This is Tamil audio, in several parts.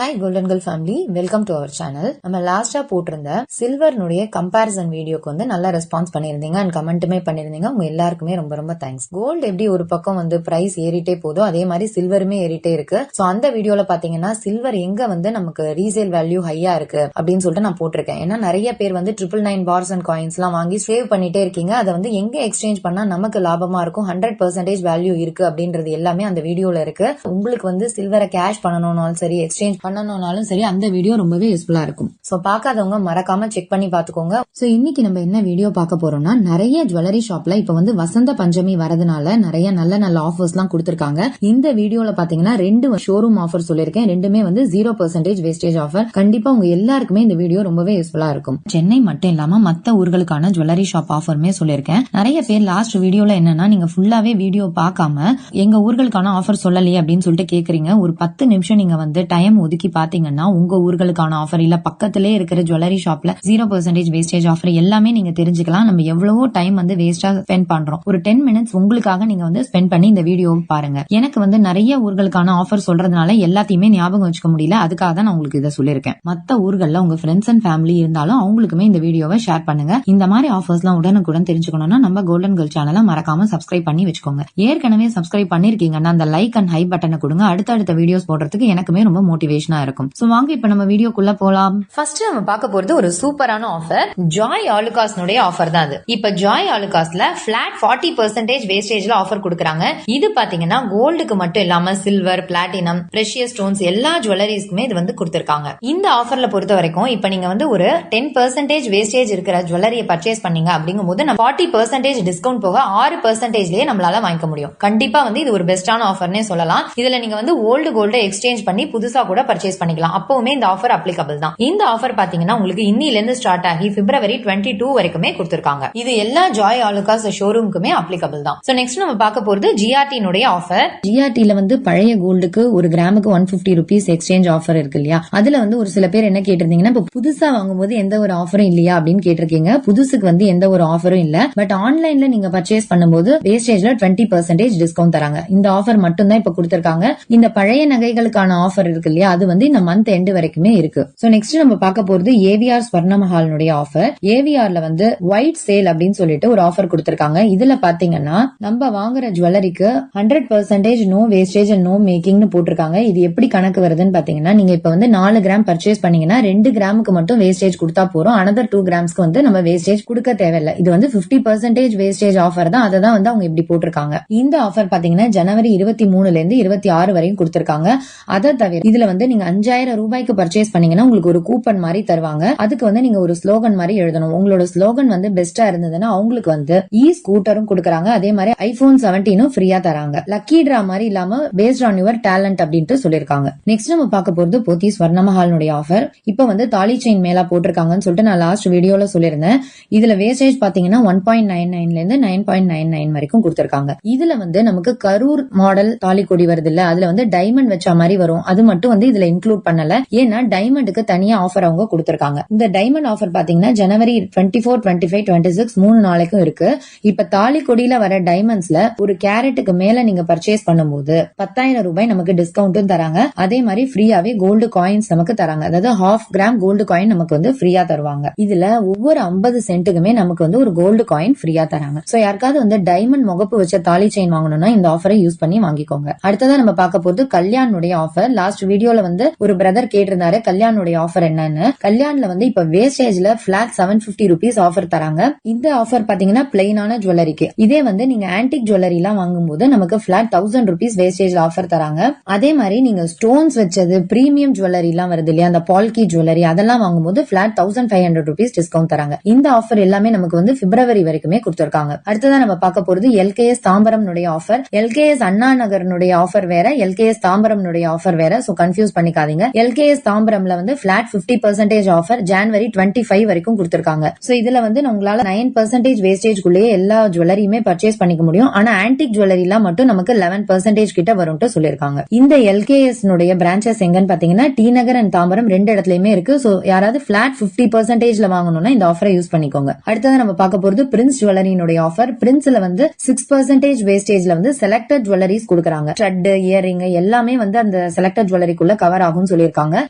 Hi golden girl family, welcome to our channel. நம்ம லாஸ்டா போட்டிருந்த சில்வர்னுடைய கம்பேரிசன் வீடியோக்கு வந்து நல்ல ரெஸ்பான்ஸ் பண்ணிருந்தீங்க அண்ட் கமெண்ட்டுமே பண்ணிருந்தீங்க. உங்க எல்லாருக்குமே ரொம்ப ரொம்ப தேங்க்ஸ். கோல்டு எப்படி ஒரு பக்கம் வந்து பிரைஸ் ஏறிட்டே போதோ அதே மாதிரி சில்வருமே ஏறிட்டே இருக்கு. சோ அந்த வீடியோல பாத்தீங்கன்னா சில்வர் எங்க வந்து நமக்கு ரீசேல் வேல்யூ ஹையா இருக்கு அப்படின்னு சொல்லிட்டு நான் போட்டிருக்கேன். ஏன்னா நிறைய பேர் வந்து 999 பார்ஸ் அண்ட் காயின்ஸ் எல்லாம் வாங்கி சேவ் பண்ணிட்டே இருக்கீங்க. அதை வந்து எங்க எக்ஸ்சேஞ்ச் பண்ணா நமக்கு லாபமா இருக்கும், 100% வேல்யூ இருக்கு அப்படின்றது எல்லாமே அந்த வீடியோல இருக்கு. உங்களுக்கு வந்து சில்வரை கேஷ் பண்ணணும்னாலும் சரி, எக்ஸ்சேஞ்ச் பண்ணணும்னாலும் சரி, அந்த வீடியோ ரொம்பவே யூஸ்ஃபுல்லா இருக்கும். சோ பார்க்காதவங்க மறக்காம செக் பண்ணி பாத்துக்கோங்க. சோ இன்னைக்கு நம்ம என்ன வீடியோ பார்க்க போறோம்னா, நிறைய ஜுவல்லரி ஷாப்ல இப்ப வந்து வசந்த பஞ்சமி வரதுனால நிறைய நல்ல நல்ல ஆஃபர்ஸ் எல்லாம் கொடுத்திருக்காங்க. இந்த வீடியோல பாத்தீங்கன்னா 2 ஷோரூம் ஆஃபர் சொல்லிருக்கேன். ரெண்டுமே வந்து 0% வேஸ்டேஜ் ஆஃபர். கண்டிப்பா உங்க எல்லாருக்குமே இந்த வீடியோ ரொம்பவே யூஸ்ஃபுல்லா இருக்கும். சென்னை மட்டும் இல்லாம மத்த ஊர்களுக்கான ஜுவல்லரி ஷாப் ஆஃபருமே சொல்லிருக்கேன். நிறைய பேர் லாஸ்ட் வீடியோல என்னன்னா, நீங்க ஃபுல்லாவே வீடியோ பார்க்காம எங்க ஊர்களுக்கான ஆஃபர் சொல்லலையே அப்படின்னு சொல்லிட்டு கேக்குறீங்க. ஒரு 10 நிமிஷம் நீங்க வந்து டைம் ஒதுக்கி பாத்தீங்கன்னா உங்க ஊர்களுக்கான ஆஃபர் இல்ல பக்கத்திலே இருக்கிற ஜுவல்லரி ஷாப்ல 0% வேஸ்டேஜ் ஆஃபர் எல்லாமே நீங்க தெரிஞ்சுக்கலாம். நம்ம எவ்வளவோ டைம் வந்து வேஸ்டா ஸ்பெண்ட் பண்றோம். ஒரு 10 மினிட்ஸ் உங்களுக்காக நீங்க வந்து ஸ்பெண்ட் பண்ணி இந்த வீடியோ பாருங்க. எனக்கு வந்து நிறைய ஊர்களுக்கான ஆஃபர் சொல்றதுனால எல்லாத்தையுமே ஞாபகம் வச்சுக்க முடியல. அதுக்காக தான் நான் உங்களுக்கு இதை சொல்லிருக்கேன். மத்த ஊர்கள்ல உங்க ஃப்ரெண்ட்ஸ் அண்ட் ஃபேமிலி இருந்தாலும் அவங்களுக்குமே இந்த வீடியோவை ஷேர் பண்ணுங்க. இந்த மாதிரி ஆஃபர்ஸ் எல்லாம் உடனுக்குடன் தெரிஞ்சுக்கணும்னா நம்ம கோல்டன் கேர்ள் சேனலை மறக்காம சப்ஸ்கிரைப் பண்ணி வச்சுக்கோங்க. ஏற்கனவே சப்ஸ்கிரைப் பண்ணிருக்கீங்கன்னா அந்த லைக் அண்ட் ஹை பட்டனை கொடுங்க. அடுத்தடுத்த வீடியோஸ் போடுறதுக்கு எனக்குமே ரொம்ப மோட்டிவேஷனா இருக்கும். சோ வாங்க இப்ப நம்ம வீடியோக்குள்ள போலாம். ஃபர்ஸ்ட் நம்ம பார்க்க போறது ஒரு சூப்பரான ஆஃபர். ஜாய் ஆலுகாஸ்னுடைய ஆஃபர் தான் அது. இப்ப ஜாய் ஆலுகாஸ்ல பிளாட் 40% வேஸ்டேஜ்ல ஆஃபர் கொடுக்கறாங்க. இது பாத்தீங்கன்னா கோல்டுக்கு மட்டும் இல்லாம சில்வர், பிளாட்டினம், பிரஷியஸ் ஸ்டோன்ஸ் எல்லா ஜுவல்லரிஸ்க்குமே இது வந்து கொடுத்திருக்காங்க. இந்த ஆஃபர்ல பொறுத்த வரைக்கும் இப்ப நீங்க வந்து ஒரு 10% வேஸ்டேஜ் இருக்கிற ஜுவல்லரியை பர்ச்சேஸ் பண்ணீங்க அப்படிங்கும்போது 40% டிஸ்கவுண்ட் போக 6%லயே நம்மளால வாங்கிக்க முடியும். கண்டிப்பா வந்து இது ஒரு பெஸ்டான ஆஃபர்னே சொல்லலாம். இதுல நீங்க வந்து ஓல்டு கோல்டு எக்ஸ்சேஞ்ச் பண்ணி புதுசா கூட பர்ச்சேஸ் பண்ணிக்கலாம். அப்பவுமே இந்த ஆஃபர் அப்ளிகபிள் தான். இந்த ஆஃபர் பாத்தீங்கன்னா உங்களுக்கு இன்னில இருந்து ஸ்டார்ட் ஆகி பிப்ரவரி 22 வரைக்குமே கொடுத்திருக்காங்க. இது எல்லா ஜாய் ஆலுகாஸ் ஷோரூமுக்குமே அப்ளிகபிள் தான். சோ நெக்ஸ்ட் நம்ம பார்க்க போறது ஜிஆர்டி ஆஃபர். ஜிஆர்டில வந்து பழைய கோல்டுக்கு ஒரு கிராமுக்கு 150 ரூபீஸ் எக்ஸ்சேஞ்ச் ஆஃபர் இருக்கு இல்லையா? அதுல வந்து ஒரு சில பேர் என்ன கேட்டிருந்தீங்கன்னா, இப்ப புதுசா வாங்கும்போது எந்த ஒரு ஆஃபரும் இல்லையா அப்படின்னு கேட்டிருக்கீங்க. புதுசுக்கு வந்து எந்த ஒரு ஆஃபரும் இல்ல. பட் ஆன்லைன்ல நீங்க பர்ச்சேஸ் பண்ணும்போது வேஸ்டேஜ்ல 20% டிஸ்கவுண்ட் தராங்க. இந்த ஆஃபர் மட்டும் தான் இப்ப கொடுத்திருக்காங்க. இந்த பழைய நகைகளுக்கான ஆஃபர் இருக்கு இல்லையா, அது வந்து இந்த மந்த் எண்ட் வரைக்குமே இருக்கு. சோ நெக்ஸ்ட் நம்ம பார்க்க போறது ஏவிஆர் ஸ்வர்ணமஹால்னுடைய ஆஃபர். ஏவிஆர்ல வந்து ஒயிட் சேல் அப்படின்னு சொல்லிட்டு ஒரு ஆஃபர் கொடுத்திருக்காங்க. இதுல பாத்தீங்கன்னா நம்ம வாங்குற ஜுவல்லரிக்கு 100% நோ வேஸ்டேஜ் அண்ட் நோ மேக்கிங்னு போட்டிருக்காங்க. இது எப்படி கணக்கு வருதுன்னு பாத்தீங்கன்னா, நீங்க இப்ப வந்து 4 கிராம் பர்ச்சேஸ் பண்ணீங்கன்னா 2 கிராமுக்கு மட்டும் வேஸ்டேஜ் கொடுத்தா போறோம். அனதர் 2 கிராம்ஸ்க்கு வந்து நம்ம வேஸ்டேஜ் கொடுக்க தேவையில்லை. இது வந்து 50% வேஸ்டேஜ் ஆஃபர் தான். அதை தான் வந்து அவங்க இப்படி போட்டிருக்காங்க. இந்த ஆஃபர் பாத்தீங்கன்னா ஜனவரி 23 இருந்து 26 வரையும் கொடுத்திருக்காங்க. அதை தவிர இதுல வந்து நீங்க 5000 ரூபாய்க்கு பர்ச்சேஸ் பண்ணீங்கன்னா உங்களுக்கு ஒரு கூப்பன் மாதிரி தருவாங்க. அதுக்கு வந்து நீங்க ஒரு ஸ்லோகன் மாதிரி எழுதணும். உங்களோட ஸ்லோகன் வந்து பெஸ்டா இருந்ததுன்னா அவங்களுக்கு வந்து ஸ்கூட்டரும் கொடுக்கறாங்க. அதே மாதிரி iPhone 17 ஃப்ரீயா தராங்க. லக்கி டிரா மாதிரி இல்லாம பேஸ்ட் ஆன் யுவர் டேலண்ட் அப்படின்ட்டு சொல்லிருக்காங்க. நெக்ஸ்ட் நம்ம பார்க்க போறது போத்தி ஸ்வர்ணமஹால்னுடைய ஆஃபர். இப்ப வந்து தாலி செயின் மேலா போட்டிருக்காங்கன்னு சொல்லிட்டு நான் லாஸ்ட் வீடியோல சொல்லிருந்தேன். இதுல வேஸ்டேஜ் பாத்தீங்கன்னா 1.99 இருந்து 9.99 வரைக்கும் கொடுத்திருக்காங்க. இதுல வந்து நமக்கு கரூர் மாடல் தாலி கொடி வருது இல்ல, அதுல வந்து டைமண்ட் வச்ச மாதிரி வரும். அது மட்டும் வந்து இதுல இன்க்ளூட் பண்ணல. ஏன்னா டைமண்டுக்கு தனியா ஆஃபர் அவங்க கொடுத்திருக்காங்க. இந்த டைமண்ட் ஆஃபர் பாத்தீங்கன்னா ஜனவரி 24, 25, 26 3 நாளைக்கும் இருக்கு. இப்ப தாலி கொடியில வர டைமண்ட்ஸ்ல ஒரு கேரட்டுக்கு மேல நீங்க பர்ச்சேஸ் பண்ணும்போது 10,000 ரூபாய் நமக்கு டிஸ்கவுண்டும் தராங்க. அதே மாதிரி ஃப்ரீயாவே கோல்டு காயின்ஸ் நமக்கு தராங்க. அதாவது 1/2 கிராம் கோல்டு காயின் நமக்கு வந்து ஃப்ரீயா தருவாங்க. இதுல ஒவ்வொரு 50 சென்ட்டுக்குமே நமக்கு வந்து ஒரு கோல்டு காயின் ஃப்ரீயா தராங்க. சோ யாருக்காவது வந்து டைமண்ட் முகப்பு வச்ச தாலி செயின் வாங்கணும்னா இந்த ஆஃபரை யூஸ் பண்ணி வாங்கிக்கோங்க. அடுத்ததா நம்ம பார்க்க போறது கல்யாணுடைய ஆஃபர். லாஸ்ட் வீடியோல வந்து ஒரு பிரதர் கேட்டிருந்தாரு கல்யாணுடைய ஆஃபர் என்னன்னு. கல்யாண்ல வந்து இப்ப வேஸ்டேஜ்ல பிளாட் 750 ரூபீஸ் ஆஃபர் தராங்க. இந்த ஆஃபர் பாத்தீங்கன்னா பிளைனான ஜுவல்லரிக்கு. இதே வந்து நீங்க ஆன்டிக் ஜுவல்லரி எல்லாம் வாங்கும்போது நமக்கு பிளாட் 1000 ரூபீஸ் வேஸ்டேஜ் ஆஃபர் தராங்க. அதே மாதிரி நீங்க ஸ்டோன்ஸ் வச்சது பிரீமியம் ஜுவல்லரி எல்லாம் வருது இல்லையா, அந்த பால்கி ஜுவல்லரி அதெல்லாம் வாங்கும்போது பிளாட் 1500 ரூபீஸ் டிஸ்கவுண்ட் தராங்க. இந்த ஆஃபர் எல்லாமே நமக்கு வந்து பிப்ரவரி வரைக்குமே கொடுத்திருக்காங்க. அடுத்ததான் நம்ம பார்க்க போறது எல்கேஎஸ் தாம்பரம் ஆஃபர். எல்கேஎஸ் அண்ணா நகர்னுடைய ஆஃபர் வேற, எல்கேஎஸ் தாம்பரம் ஆஃபர் வேற. சோ கன்ஃபியூஸ் பண்ணிக்காதீங்க. எல்கேஎஸ் தாம்பரம்ல வந்து பிளாட் 50% ஆஃபர் ஜனவரி 25 வரைக்கும் கொடுத்திருக்காங்க. சோ இதுல வந்து உங்களால 9% வேஸ்டேஜ் குள்ளேயே எல்லா ஜுவல்லரியுமே பர்ச்சேஸ் பண்ணிக்க முடியும். ஆனா ஆன்டிக் ஜுவல்லரி எல்லாம் மட்டும் நமக்கு 11% கிட்ட வரும்னு சொல்லிருக்காங்க. இந்த எல்கேஎஸ் பிரான்சஸ் எங்கன்னு பாத்தீங்கன்னா டி நகர் அண்ட் தாம்பரம் 2 இடத்துலயுமே இருக்கு. சோ யாராவது பிளாட் 50%ல வாங்கணும்னா இந்த ஆஃபரை யூஸ் பண்ணிக்கோங்க. அடுத்தது நம்ம பார்க்க போறது பிரின்ஸ் ஜுவல்லரியினுடைய ஆஃபர். பிரின்ஸ்ல வந்து 6% வேஸ்டேஜ்ல வந்து செலக்டட் ஜுவல்லரிஸ் கொடுக்கறாங்க. ஸ்டட், இயரிங் எல்லாமே வந்து அந்த செலக்டட் ஜுவல்லரிக்குள்ள கவர் கவர் ஆகும்னு சொல்லியிருக்காங்க.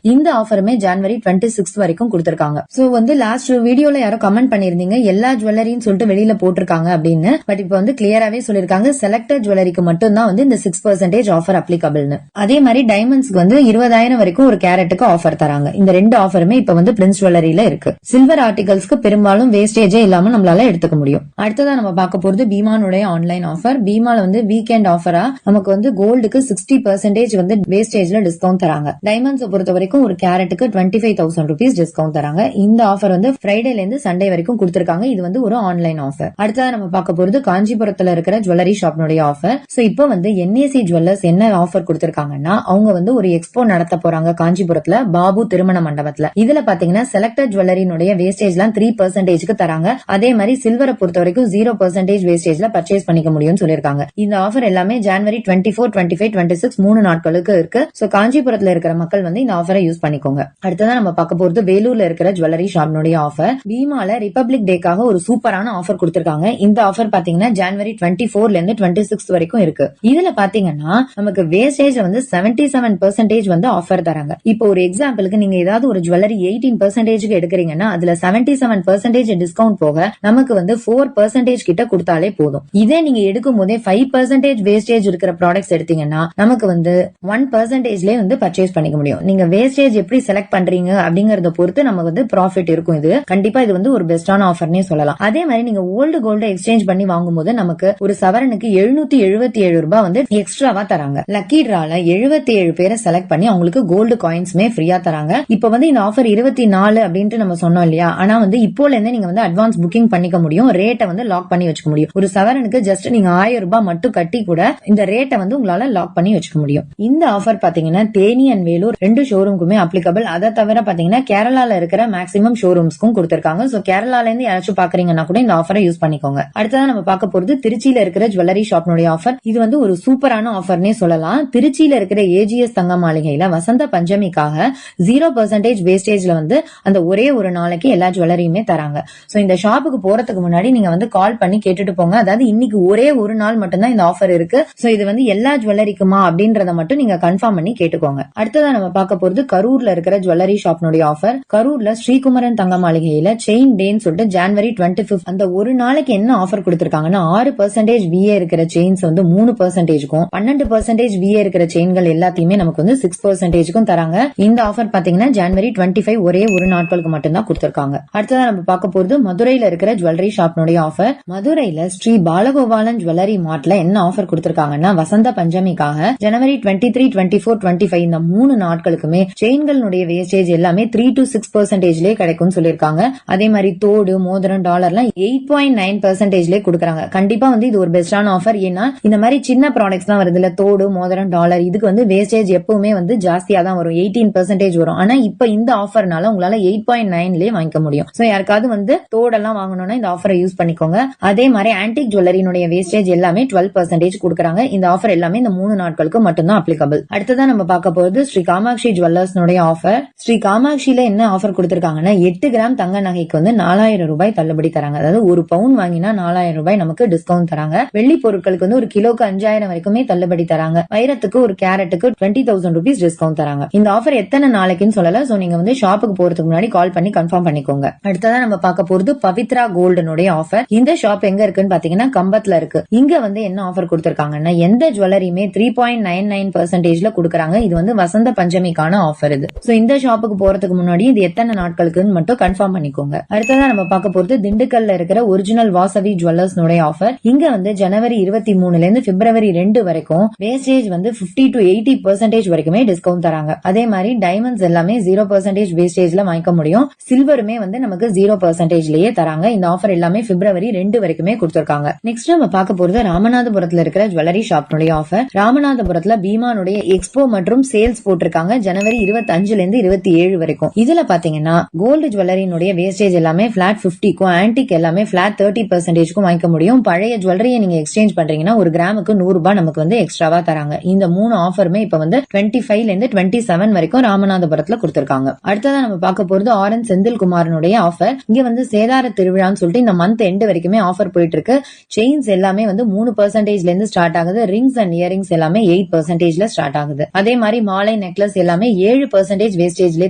இந்த ஆஃபருமே ஜனவரி 26 வரைக்கும் கொடுத்திருக்காங்க. சோ வந்து லாஸ்ட் வீடியோல யாரோ கமெண்ட் பண்ணிருந்தீங்க எல்லா ஜுவல்லரின்னு சொல்லிட்டு வெளியில போட்டிருக்காங்க அப்படின்னு. பட் இப்ப வந்து கிளியராவே சொல்லிருக்காங்க செலக்டட் ஜுவல்லரிக்கு மட்டும் தான் வந்து இந்த 6% ஆஃபர் அப்ளிகபிள்னு. அதே மாதிரி டைமண்ட்ஸ்க்கு வந்து 20,000 வரைக்கும் ஒரு கேரட்டுக்கு ஆஃபர் தராங்க. இந்த ரெண்டு ஆஃபருமே இப்ப வந்து பிரின்ஸ் ஜுவல்லரியில இருக்கு. சில்வர் ஆர்டிகல்ஸ்க்கு பெரும்பாலும் வேஸ்டேஜே இல்லாம நம்மளால எடுத்துக்க முடியும். அடுத்ததா நம்ம பார்க்க போறது பீமானுடைய ஆன்லைன் ஆஃபர். பீமால வந்து வீக்கெண்ட் ஆஃபரா நமக்கு வந்து கோல்டுக்கு 60% வந்து வேஸ்டேஜ்ல டிஸ்கவுண்ட் தராங்க. டைமண்ட்ஸ் பொறுத்த வரைக்கும் ஒரு கேரட்டுக்கு 25,000 rupees டிஸ்கவுண்ட் தராங்க. இந்த ஆஃபர் வந்து ஃப்ரைடேல இருந்து சண்டே வரைக்கும் கொடுத்திருக்காங்க. இது வந்து ஒரு ஆன்லைன் ஆஃபர். அடுத்ததா நம்ம பார்க்க போறது காஞ்சிபுரத்துல இருக்கிற ஜுவல்லரி ஷாப்னுடைய ஆஃபர். சோ இப்போ வந்து NAC ஜுவல்லர்ஸ் என்ன ஆஃபர் கொடுத்திருக்காங்கன்னா அவங்க வந்து ஒரு எக்ஸ்போ நடத்த போறாங்க காஞ்சிபுரத்துல பாபு திருமண மண்டபத்துல. இதுல பாத்தீங்கன்னா செலக்டட் ஜுவல்லரினுடைய வேஸ்டேஜ் எல்லாம் 3%க்கு தராங்க. அதே மாதிரி சில்வரை பொறுத்த வரைக்கும் 0% வேஸ்டேஜ்ல பர்ச்சேஸ் பண்ணிக்க முடியும்னு சொல்லிருக்காங்க. இந்த ஆஃபர் எல்லாமே ஜனவரி 24, 25, 26 3 நாட்களுக்கு இருக்கு. சோ காஞ்சிபுரத்துல இருக்கிற மக்கள் வந்து இந்த ஆஃபரை யூஸ் பண்ணிக்கோங்க. அடுத்ததான் நம்ம பார்க்க போறது வேலூர்ல இருக்கிற ஜுவல்லரி ஷாப்னுடைய ஆஃபர். பீமால ரிபப்ளிக் டேக்காக ஒரு சூப்பரான ஆஃபர் கொடுத்திருக்காங்க. இந்த ஆஃபர் பாத்தீங்கன்னா ஜனவரி 24ல இருந்து 26 வரைக்கும் இருக்கு. இதுல பாத்தீங்கன்னா நமக்கு வேஸ்டேஜ் வந்து 77% வந்து ஆஃபர் தராங்க. இப்போ ஒரு எக்ஸாம்பிளுக்கு நீங்க ஏதாவது ஒரு ஜுவல்லரி 18% எடுக்கிறீங்கன்னா அதுல 77% டிஸ்கவுண்ட் போக நமக்கு வந்து 4% கிட்ட கொடுத்தாலே போதும். இதே நீங்க எடுக்கும் போதே 5% வேஸ்டேஜ் இருக்கிற ப்ராடக்ட்ஸ் எடுத்தீங்கன்னா நமக்கு வந்து 1%லேயே வந்து பர்ச்சேஸ் பண்ணிக்க முடியும். நீங்க வேஸ்டேஜ் எப்படி செலக்ட் பண்றீங்க அப்படிங்கறத பொறுத்து நமக்கு வந்து ப்ராஃபிட் இருக்கும். இது கண்டிப்பா இது வந்து ஒரு பெஸ்டான ஆஃபர்னே சொல்லலாம். அதே மாதிரி நீங்க ஓல்டு கோல்டு எக்ஸ்சேஞ்ச் பண்ணி வாங்கும்போது நமக்கு ஒரு சவரனுக்கு 777 ரூபாய் வந்து எக்ஸ்ட்ராவா தராங்க. லக்கி டிரால 77 பேரை செலக்ட் பண்ணி அவங்களுக்கு கோல்டு காயின்ஸ்மே ஃப்ரீயா தராங்க. இப்ப வந்து இந்த ஆஃபர் 24 அப்படின்ட்டு நம்ம சொன்னோம் இல்லையா, ஆனா வந்து இப்போல இருந்து நீங்க வந்து அட்வான்ஸ் புக்கிங் பண்ணிக்க முடியும். ரேட்டை வந்து லாக் பண்ணி வச்சுக்க முடியும். ஒரு சவரனுக்கு ஜஸ்ட் நீங்க 1000 ரூபாய் மட்டும் கட்டி கூட இந்த ரேட்டை வந்து உங்களால லாக் பண்ணி வச்சுக்க முடியும். இந்த ஆஃபர் பாத்தீங்கன்னா தேனி அண்ட் வேலூர் 2 ஷோரூமுக்குமே அப்ளிகபிள். அதை தவிர பாத்தீங்கன்னா கேரளால இருக்கிற மேக்ஸிமம் ஷோரூம்ஸ்க்கும் கொடுத்திருக்காங்க. சோ கேரளால இருந்து யாராச்சும் பாக்குறீங்கன்னா கூட இந்த ஆஃபரை யூஸ் பண்ணிக்கோங்க. அடுத்ததான் நம்ம பார்க்க போறது திருச்சியில இருக்கிற ஜுவல்லரி ஷாப்னுடைய ஆஃபர். இது வந்து ஒரு சூப்பரான ஆஃபர்னே சொல்லலாம். திருச்சியில இருக்கிற AGS தங்க மாளிகையில வசந்த பஞ்சமிக்காக 0% வேஸ்டேஜ்ல வந்து அந்த ஒரே ஒரு நாளைக்கு எல்லா ஜுவல்லரியுமே தராங்க. சோ இந்த ஷாப்புக்கு போறதுக்கு முன்னாடி நீங்க வந்து கால் பண்ணி கேட்டுட்டு போங்க. அதாவது இன்னைக்கு ஒரே ஒரு நாள் மட்டும்தான் இந்த ஆஃபர் இருக்கு. சோ இது வந்து எல்லா ஜுவல்லரிக்குமா அப்படின்றத மட்டும் நீங்க கன்ஃபார்ம் பண்ணி கேட்டுக்கோங்க. அடுத்ததான் நம்ம பார்க்க போறது கரூர்ல இருக்கிற ஜுவல்லரி ஷாப்னுடைய ஆஃபர். கரூர்ல ஸ்ரீகுமரன் தங்க மாளிகையில செயின் டேன்னு சொல்லிட்டு ஜனவரி 25 அந்த ஒரு நாளைக்கு என்ன ஆஃபர் கொடுத்திருக்காங்கன்னா 6% VA இருக்கிற செயின்ஸ் வந்து 3%க்கும் 12% VA இருக்கிற செயின்கள் எல்லாத்தையுமே நமக்கு வந்து 6%க்கும் தராங்க. இந்த ஆஃபர் பாத்தீங்கன்னா ஜனவரி 25 ஒரே ஒரு நாட்களுக்கு மட்டும்தான் கொடுத்திருக்காங்க. அடுத்ததான் நம்ம பார்க்க போறது மதுரையில இருக்கிற ஜுவல்லரி ஷாப்னுடைய ஆஃபர். மதுரையில ஸ்ரீ பாலகோபாலன் ஜுவல்லரி மார்ட்ல என்ன ஆஃபர் கொடுத்திருக்காங்கன்னா வசந்த பஞ்சமிக்காக ஜனவரி 23, 24, 25 இந்த 3 நாட்களுக்குமே செயின்களுடைய வேஸ்டேஜ் எல்லாமே 3 to 6%லேயே கிடைக்கும்னு சொல்லிருக்காங்க. அதே மாதிரி தோடு மோதிரம் டாலர்லாம் 8.9%லேயே கொடுக்கறாங்க. கண்டிப்பா வந்து இது ஒரு பெஸ்டான ஆஃபர். ஏன்னா இந்த மாதிரி சின்ன ப்ராடக்ட்ஸ் தான் வருது இல்ல, தோடு மோதிரம் டாலர், இதுக்கு வந்து வேஸ்டேஜ் எப்பவுமே வந்து ஜாஸ்தியா தான் வரும், 18% வரும். ஆனா இப்ப இந்த ஆஃபர்னால உங்களால 8.9லேயே வாங்கிக்க முடியும். சோ யாருக்காவது வந்து தோடெல்லாம் வாங்கணும்னா இந்த ஆஃபரை யூஸ் பண்ணிக்கோங்க. அதே மாதிரி ஆன்டிக் ஜுவல்லரினுடைய வேஸ்டேஜ் எல்லாமே 12% கொடுக்கறாங்க. இந்த ஆஃபர் எல்லாமே இந்த 3 நாட்களுக்கு மட்டும்தான் அப்ளிகபிள். அடுத்ததான் நம்ம பார்க்க போறது ஸ்ரீ காமாட்சி ஜுவல்லர்ஸ் ஆஃபர். ஸ்ரீ காமாட்சியில என்ன ஆஃபர் கொடுத்திருக்காங்கன்னா 8 கிராம் தங்க நகைக்கு வந்து 4000 ரூபாய் தள்ளுபடி தராங்க. அதாவது ஒரு பவுன் வாங்கினா 4000 ரூபாய் நமக்கு டிஸ்கவுண்ட் தராங்க. வெள்ளி பொருட்களுக்கு வந்து ஒரு கிலோக்கு 5000 வரைக்குமே தள்ளுபடி தராங்க. வைரத்துக்கு ஒரு கேரட்டுக்கு 20,000 rupees டிஸ்கவுண்ட் தராங்க. இந்த ஆஃபர் எத்தனை நாளைக்குன்னு சொல்லல. சோ நீங்க வந்து ஷாப்புக்கு போறதுக்கு முன்னாடி கால் பண்ணி கன்ஃபார்ம் பண்ணிக்கோங்க. அடுத்ததான் நம்ம பார்க்க போறது பவித்ரா கோல்டனுடைய ஆஃபர். இந்த ஷாப் எங்க இருக்குன்னு பாத்தீங்கன்னா கம்பத்துல இருக்கு. இங்க வந்து என்ன ஆஃபர் கொடுத்திருக்காங்கன்னா எந்த ஜுவல்லரியுமே 3.99%ல கொடுக்கறாங்க. இது வந்து வசந்த பஞ்சமிக்கான ஆஃபர் இது. சோ இந்த ஷாப்புக்கு போறதுக்கு முன்னாடி இது எத்தனை நாட்களுக்குன்னு மட்டும் கன்ஃபார்ம் பண்ணிக்கோங்க. அடுத்ததான் நம்ம பார்க்க போறது திண்டுக்கல்ல இருக்கிற ஒரிஜினல் வாசவி ஜுவல்லர்ஸ் ஆஃபர். இங்க வந்து ஜனவரி 23ல இருந்து பிப்ரவரி 2 வரைக்கும் வேஸ்டேஜ் வந்து 50 to 80% வரைக்குமே டிஸ்கவுண்ட் தராங்க. அதே மாதிரி டைமண்ட்ஸ் எல்லாமே 0% வேஸ்டேஜ்ல வாங்கிக்க முடியும். சில்வருமே வந்து நமக்கு 0%லேயே தராங்க. இந்த ஆஃபர் எல்லாமே பிப்ரவரி 2 வரைக்குமே கொடுத்திருக்காங்க. நெக்ஸ்ட் நம்ம பார்க்க போறது ராமநாதபுரத்துல இருக்கிற ஜுவல்லரி ஷாப்னுடைய ஆஃபர். ராமநாதபுரத்துல பீமானுடைய எக்ஸ்போ மற்றும் சேல்ஸ் போட்டிருக்காங்க ஜனவரி 25ல இருந்து 27 வரைக்கும். இதுல பாத்தீங்கன்னா கோல்டு ஜுவல்லரினுடைய வேஸ்டேஜ் எல்லாமே பிளாட் 50க்கும் ஆன்டிக் எல்லாமே பிளாட் 30%க்கும் வாங்கிக்க முடியும். பழைய ஜுவல்லரியை நீங்க எக்ஸ்சேஞ்ச் பண்றீங்கன்னா ஒரு கிராமுக்கு 100 ரூபாய் நமக்கு வந்து எக்ஸ்ட்ராவா தராங்க. இந்த 3 ஆஃபருமே இப்ப வந்து 25ல இருந்து 27 வரைக்கும் ராமநாதபுரத்துல கொடுத்திருக்காங்க. அடுத்ததான் நம்ம பார்க்க போறது ஆர்.என். செந்தில்குமாரனுடைய ஆஃபர். இங்க வந்து சேதார திருவிழான்னு சொல்லிட்டு இந்த மந்த் எண்ட் வரைக்குமே ஆஃபர் போயிட்டு இருக்கு. செயின்ஸ் எல்லாமே வந்து 3%ல இருந்து ஸ்டார்ட் ஆகுது. ரிங்ஸ் அண்ட் இயரிங்ஸ் எல்லாமே 8%ல ஸ்டார்ட் ஆகுது. அதே மாதிரி மாலை நெக்லஸ் எல்லாமே 7% வேஸ்டேஜ்லயே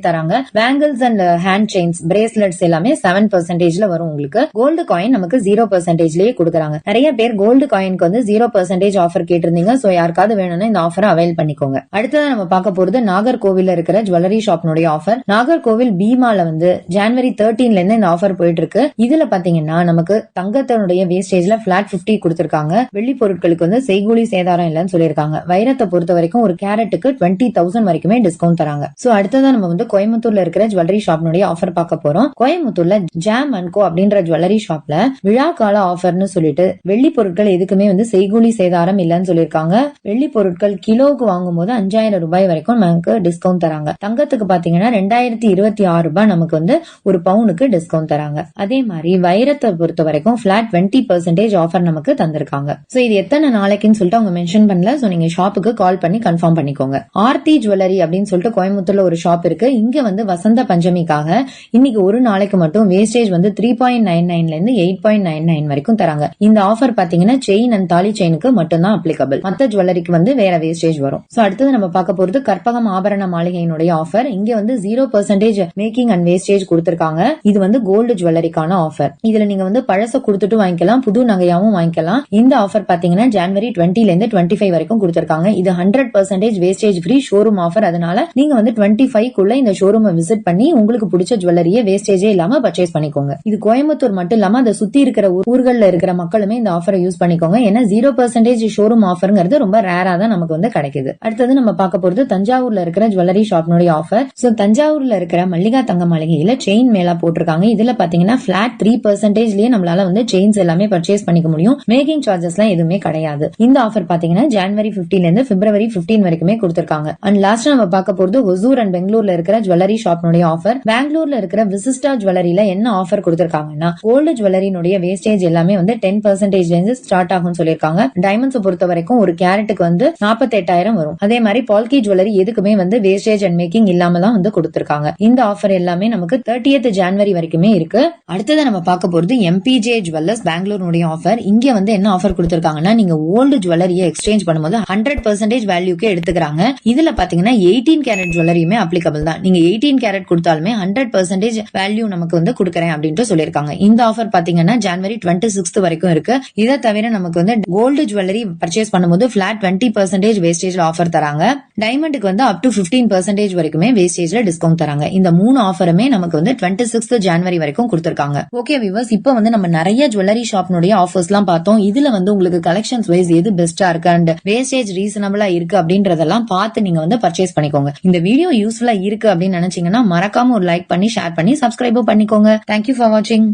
தராங்க. Bangles and hand chains bracelets எல்லாமே 7% வரும். உங்களுக்கு கோல்டு காயின் நமக்கு 0%லயே கொடுக்கறாங்க. நிறைய பேர் கோல்டு காயினுக்கு வந்து 0% ஆஃபர் கேட்டிருந்தீங்க. சோ யாருக்காவது வேணும்னா இந்த ஆஃபரை அவைல் பண்ணிக்கோங்க. அடுத்தது நம்ம பார்க்க போறது நாகர்கோவில்ல இருக்கிற ஜுவல்லரி ஷாப்னுடைய ஆஃபர். நாகர்கோவில் பீமால வந்து ஜனவரி 13ல இருந்து இந்த ஆஃபர் போயிட்டு இருக்கு. இதுல பாத்தீங்கன்னா நமக்கு தங்கத்தினுடைய வேஸ்டேஜ்ல பிளாட் 50 கொடுத்திருக்காங்க. வெள்ளி பொருட்களுக்கு வந்து செய்கூலி சேதாரம் இல்லன்னு சொல்லிருக்காங்க. வைரத்தை பொறுத்த வரைக்கும் ஒரு கேரட்டுக்கு 20,000 வரைக்குமே டிஸ்கவுண்ட் தராங்க. சோ அடுத்ததான் நம்ம வந்து கோயம்புத்தூர்ல இருக்கிற ஜுவல்லரி ஷாப்னுடைய ஆஃபர் பார்க்க போறோம். கோயம்புத்தூர்ல ஜாம் அண்ட் கோ அப்படின்ற ஜுவல்லரி ஷாப்ல விழா கால ஆஃபர்னு சொல்லிட்டு வெள்ளி பொருட்கள் எதுக்குமே வந்து செய்கூலி சேதாரம் இல்லன்னு சொல்லிருக்காங்க. வெள்ளி பொருட்கள் கிலோவுக்கு வாங்கும் போது 5,000 ரூபாய் வரைக்கும் நமக்கு டிஸ்கவுண்ட் தராங்க. தங்கத்துக்கு பாத்தீங்கன்னா 2026 ரூபாய் நமக்கு வந்து ஒரு பவுனுக்கு டிஸ்கவுண்ட் தராங்க. அதே மாதிரி வைரத்தை பொறுத்த வரைக்கும் பிளாட் 20% ஆஃபர் நமக்கு தந்திருக்காங்க. சோ இது எத்தனை நாளைக்குன்னு சொல்லிட்டு அவங்க மென்ஷன் பண்ணல. சோ நீங்க ஷாப்புக்கு கால் பண்ணி கன்ஃபார்ம் பண்ணிக்கோங்க. ஆர்த்தி ஜுவல்லரி அப்படின்னு சொல்லிட்டு கோயம்புத்தூர்ல ஒரு ஷாப் இருக்கு. இங்க வந்து வசந்த பஞ்சமிக்காக இன்னைக்கு ஒரு நாளைக்கு மட்டும் வேஸ்டேஜ் வந்து 3.99ல இருந்து 8.99 வரைக்கும் தராங்க. இந்த ஆஃபர் பாத்தீங்கன்னா செயின் அண்ட் தாலி செயினுக்கு மட்டும் தான் அப்ளிகபிள். மத்த ஜுவல்லரிக்கு வந்து வேற வேஸ்டேஜ் வரும். சோ அடுத்தது நம்ம பார்க்க போறது கற்பகம் ஆபரண மாளிகையினுடைய ஆஃபர். இங்க வந்து 0% மேக்கிங் அண்ட் வேஸ்டேஜ் கொடுத்திருக்காங்க. இது வந்து கோல்டு ஜுவல்லரிக்கான ஆஃபர். இதுல நீங்க வந்து பழச கொடுத்துட்டு வாங்கிக்கலாம், புது நகையாவும் வாங்கிக்கலாம். இந்த ஆஃபர் பாத்தீங்கன்னா ஜனவரி 20ல இருந்து 25 வரைக்கும் கொடுத்திருக்காங்க. இது 100% வேஸ்டேஜ் ஃப்ரீ ஷோரூம் ஆஃபர். அதனால நீங்க வந்து 25க்குள்ள இந்த ஷோரூம் விசிட் பண்ணி உங்களுக்கு பிடிச்ச ஜுவல்லரியை வேஸ்டேஜே இல்லாம பர்ச்சேஸ் பண்ணிக்கோங்க. இது கோயம்புத்தூர் மட்டும் இல்லாம அதை சுத்தி இருக்கிற ஊர்கள்ல இருக்கிற மக்களுமே இந்த ஆஃபரை யூஸ் பண்ணிக்கோங்க. ஏன்னா 0% ஷோரூம் ஆஃபர்ங்கிறது ரொம்ப ரேரா தான் நமக்கு வந்து கிடைக்குது. அடுத்தது நம்ம பார்க்க போறது தஞ்சாவூர்ல இருக்கிற ஜுவல்லரி ஷாப்னுடைய ஆஃபர். சோ தஞ்சாவூர்ல இருக்கிற மல்லிகா தங்க மாளிகையில செயின் மேலா போட்டிருக்காங்க. இதுல பாத்தீங்கன்னா பிளாட் 3%லயே நம்மளால வந்து செயின்ஸ் எல்லாமே பர்ச்சேஸ் பண்ணிக்க முடியும். மேக்கிங் சார்ஜஸ் எல்லாம் எதுவுமே கிடையாது. இந்த ஆஃபர் பாத்தீங்கன்னா ஜனவரி 15ல இருந்து பிப்ரவரி 15 வரைக்குமே கொடுத்திருக்காங்க. அண்ட் லாஸ்ட் நம்ம பார்க்க போறது ஒசூர் அண்ட் பெங்களூர்ல இருக்கிற ஜுவல்லரி ஷாப்னுடைய ஆஃபர். பெங்களூர்ல இருக்கிற விசிஸ்டா ஜுவல்லரியில என்ன ஆஃபர் கொடுத்திருக்காங்கன்னா கோல்டு ஜுவல்லரினுடைய வேஸ்டேஜ் எல்லாமே வந்து 10%ல இருந்து ஸ்டார்ட் ஆகும் சொல்லிருக்காங்க. டைமண்ட்ஸ் பொறுத்த வரைக்கும் ஒரு கேரட்டுக்கு வந்து 48,000 வரும். அதே மாதிரி பால்கி ஜுவல்லரி எதுக்குமே வந்து வேஸ்டேஜ் அண்ட் மேக்கிங் இல்லாம தான் வந்து கொடுத்திருக்காங்க. இந்த ஆஃபர் எல்லாமே நமக்கு 30th ஜனவரி வரைக்குமே இருக்கு. அடுத்தது நம்ம பார்க்க போறது எம்பிஜே ஜுவல்லர்ஸ் பெங்களூருடைய ஆஃபர். இங்க வந்து என்ன ஆஃபர் கொடுத்திருக்காங்கன்னா நீங்க ஓல்டு ஜுவல்லரியை எக்ஸ்சேஞ்ச் பண்ணும்போது 100% வேல்யூக்கு எடுத்துக்கிறாங்க. இதுல பாத்தீங்கன்னா 18 கேரட் ஜுவல்லரியுமே அப்ளிகபிள் தான். நீங்க 18 கேரட் கொடுத்தாலுமே 100% வேல்யூ நமக்கு வந்து கொடுக்கறேன் அப்படின்ட்டு சொல்லிருக்காங்க. இந்த ஆஃபர் பாத்தீங்கன்னா ஜனவரி 26 வரைக்கும் இருக்கு. இதை தவிர நமக்கு வந்து கோல்டு ஜுவல்லரி பர்ச்சேஸ் பண்ணும்போது பிளாட் 20% வேஸ்டேஜ்ல ஆஃபர் தராங்க. டைமண்டுக்கு வந்து அப் டு 15% வரைக்குமே வேஸ்டேஜ்ல டிஸ்கவுண்ட் தராங்க. இந்த 3 ஆஃபருமே நமக்கு வந்து 26 ஜனவரி வரைக்கும் கொடுத்திருக்காங்க. ஓகே வியூவர்ஸ், இப்போ வந்து நம்ம நிறைய ஜுவல்லரி ஷாப்னுடைய ஆஃபர்ஸ் எல்லாம் பார்த்தோம். இதுல வந்து உங்களுக்கு கலெக்ஷன்ஸ் வைஸ் எது பெஸ்டா இருக்கு அண்ட் வேஸ்டேஜ் ரீசனபிளா இருக்கு அப்படின்றதெல்லாம் பார்த்து நீங்க வந்து பர்ச்சேஸ் பண்ணிக்கோங்க. இந்த வீடியோ யூஸ்ஃபுல்லா இருக்கு அப்படின்னு நினைச்சீங்கன்னா மறக்காம ஒரு லைக் பண்ணி ஷேர் பண்ணி சப்ஸ்கிரைபும் பண்ணிக்கோங்க. தேங்க்யூ ஃபார் வாட்சிங்.